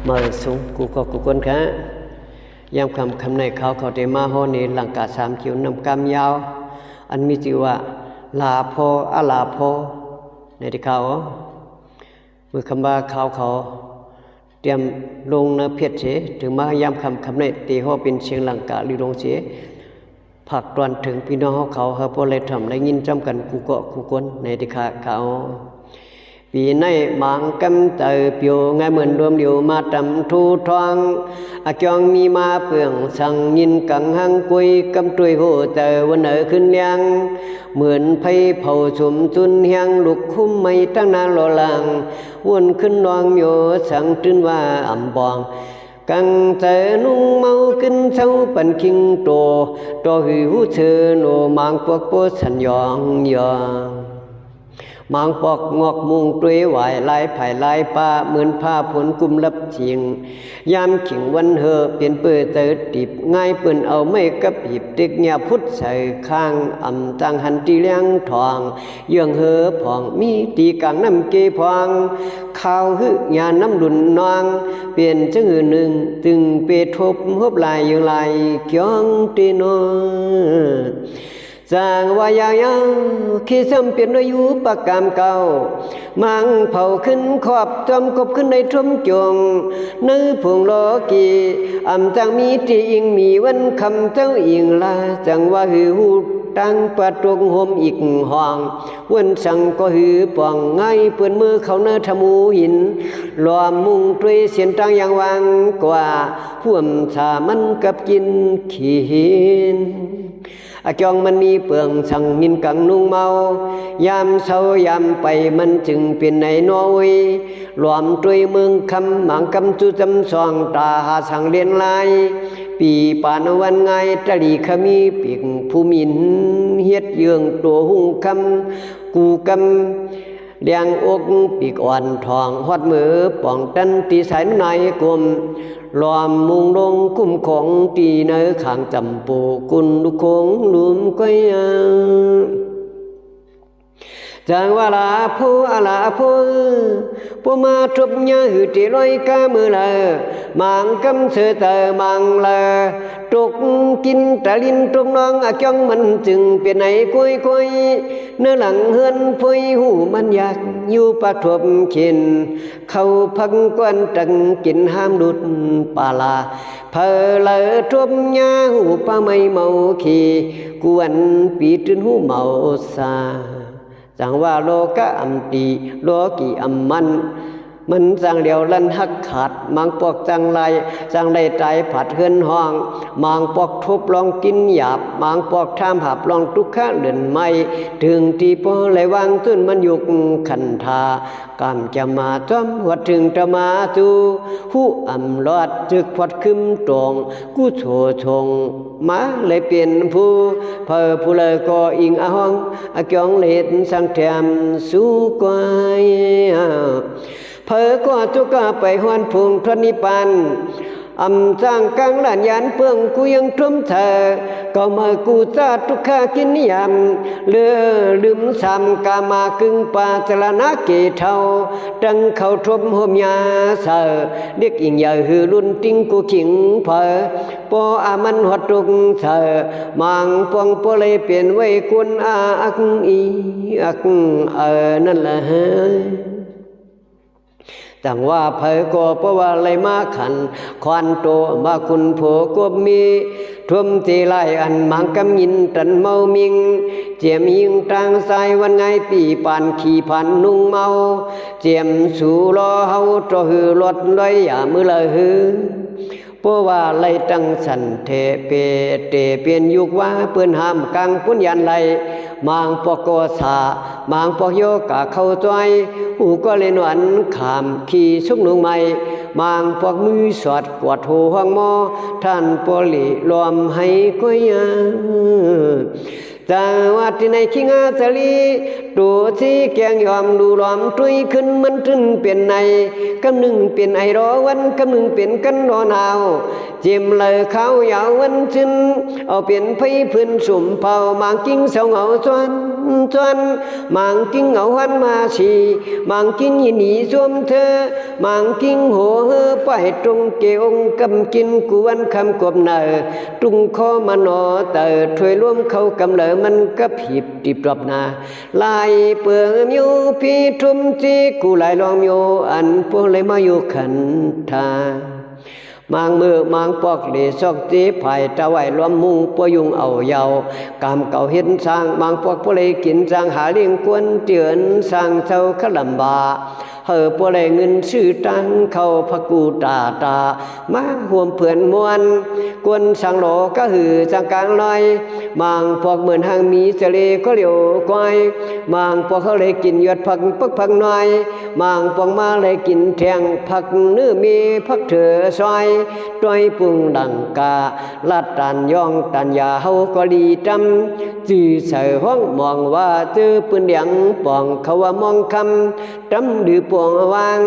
มาสูงกูก็กูคนค่ะยามคำในเขาเตมาฮอนี่หลังกาสามคิวนำกำยาวอันมีชื่อว่าลาโพอาลาโพในที่เขาเมื่อคำว่าเขาเตรียมลงนะเพียรเฉถึงมายามคำในตีฮอเป็นเชียงหลังกาลีลงเฉผักตอนถึงพี่น้องเขาพอเลยทำได้ยินจำกันกูก็กูคนในที่เขาปีในมังกำเตอเปียวไงเหมือนรวมเดียวมาตำทูทองอาจองมีมาเปลืองสั่งยินกังหังกุยกำตุยโหเตอวันขึ้นยังเหมือนไผ่เผาสมจุนเฮียงลุกคุ้มไม่ตั้งนานรอลังวนขึ้นนองโยสั่งตื่นว่าอ่ำบองกังเจนุ่งเมาขึ้นเช้าปันคิงโตหิวเชโนมังพวกโปสัญญองยองมังปอกงอกมุงตรีไหวลายไผ่ลายป่าเหมือนผ้าผลกุมลับเชียงยามขิงวันเฮอเปลี่ยนเปิดเติดติบง่ายเปิ่นเอาไม่กระปีบติกเนี่ยพุทธใส่ข้างอ่ำจังหันตีเลี้ยงทองเยื่องเฮอผ่องมีตีกังน้ำเกพองข้าวหึยาน้ำดุนนองเปลี่ยนจังหือหนึ่งตึงเปทบฮบลายอยู่ลายเกียงตีนอจางวายาวขี้ซ้ำเปลี่ยนด้วยอยู่ปากกามเก่ามังเผาขึ้นขอบจอมกบขึ้นในทุ่มจงนึกผงโลกีอ่ำจังมีตีอิงมีวันคำเจ้าอิงลาจังว่าหือหูตั้งประตูโฮมอีกห้องวันสั่งก็หือป่องไงเปื้อนมือเขาเนื้อทมูหินรอมมุงตรีเสียนตังอย่างวังกว่าห่วมชามันกับกินขี้หินอาจองมันมีเปลืองสั่งนินกังนุ่งเมายามเช้ายามไปมันจึงเป็นในนอวีหลอมตรีเมืองคำหมางคำจุจำซองตาหาสั่งเลียนลายปีปานวันไงตะลีขมีปีกภูมินเฮ็ดเยืองตัวหุ่งคำกูกำเลี้ยงอกปีกอ่อนทองฮอดมือป้องตันตีสายในกลมลอมมุงลงคุ้มของตีเนื้อข้างจำปูกุนดุคงลุมก้อยจังว่าลาผู้อาลาผู้มาทบยาหือตีลอยกามือละมังกำเสือเตอมังละตกกินตะลินตรงน้องอาจ้องมันจึงเป็นไหนกุยเนื้อหลังเฮือนพุยหูมันอยากอยู่ปะทบเข็นเขาพังกวนตังกินห้ามดุดปาลาเพอเลอทบยาหูปะไม่เมาขี่กวนปีจนหูเมาซาจังว่าโลกะอัมตีโลกีอัมมันจังเดียวลันหักขาดมังปอกจังไรจังได้ใจผัดเฮือนห้องมังปอกทุบลองกินหยาบมังปอกทามหับลองทุกข้าเดินไม่ถึงที่พอไหลวางต้นมันยุกขันธากำจะมาจอมหัวถึงจะมาจูหูอ่ำลอดจึกพอดขึ้นตรงกูโฉชงมาเลยเปลี่ยนผู้เพอผู้เลยก็อิงอาห้องอาจองเล็ดสังแถมสู้กวยเพอก็จุกไปหวนพุงทนิปันอำจ้างกังหลานยานเปืองกูยังทุ่มเธอก็มากูจ้าทุกข้ากินยำเลือลืมซ้ำกามากึ่งปาจรณะเกเทาดังเขาทบหมยาเสอเด็กอิงใหญ่หือรุ่นติ้งกูขิงเพอปออามันหัดตุกเธอมังปวงปเลยเปลี่ยนไว้กุนอักอีอักนั่นแหละต่างว่าเผยก็เพราะว่าอะไรมาขันควันโตมาคุณโผก็มีทุ่มทีไลอันมังกำยินตันเมามิงเจียมยิงตางสายวันไงปีปานขี่พันนุ่งเมาเจียมสู่รอเฮาตรหือรถลอยอย่ามือละหือเพราะว่าไลตั้งสันเทเปเตเปลี่ยนยุกว่าเปื้อนห้ามกังปุญญันไลมางปอกโกสามางปอกโยกะเข้าจอยหูก็เลยนวันขามขี่สุกหนุ่งใหม่มางปอกมือสอดกวาดหูห้องหมอท่านปอลิรวมให้ก้อยจังวัดที่ในขิงอาสลีตัวที่แกงยอมดูล้อมตุยขึ้นมันจึงเปลี่ยนในกำหนึ่งเปลี่ยนไอรอวันกำหนึ่งเปลี่ยนกันรอหนาวเจียมเลยเขายาววันจึนเอาเปลี่ยนไฟพื้นสุ่มเผามางกิ้งเสาเหงาจวน จวนมังกิ้งเอาหันมาชีมังกิ้งยินหนีสวมเธอมังกิ้งโหเฮอไปตรงเกองกำกินกวนคำกบเนอตรุงคอมันอเตอถวยร่วมเขากำเหลอมันก็ผิบติบรอบนาลายเปื่องมิวพี่ทุ่มจีกูลายลองมิวอันพวกเลยมาอยู่ขันทามังมือมังปอกเหลซอกจีไผ่ตะไว้ล้อมมุงปยุงเอาเยากามเก่าเห็นสร้างมังปอกพวกเลยกินสร้างหาเลี้ยงกวนเตือนสร้างเท่าขลำบาเฮอพวกเลยเงินชื่อตังเข้าพกูตามาห่วมเพื่อนมวนกวนสังโลก็หือสังกลางลอยมังพวกเหมือนหางมีเสลก็เหลียวก้อยมังพวกเขาเลยกินยอดผักปักผักน้อยมังพวกมาเลยกินแทงผักเนื้อมีผักเถื่อซอยต้อยปุงดังกาลาดตันย่องตันยาเฮาก็ดีจำจื่อใส่ห้องมองว่าจื้อปืนเดียงปองเขาว่ามองคำจำดือปวงวาง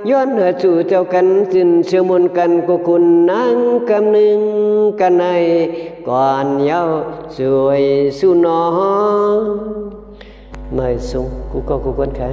ย้อนเหอสู่เจ้ากันสิ้นเชื่อมนกันก็คุณนั่งกำนึงกันในก่อนเย้าสวยสุนอไม่สูงกูก็กูควรแค่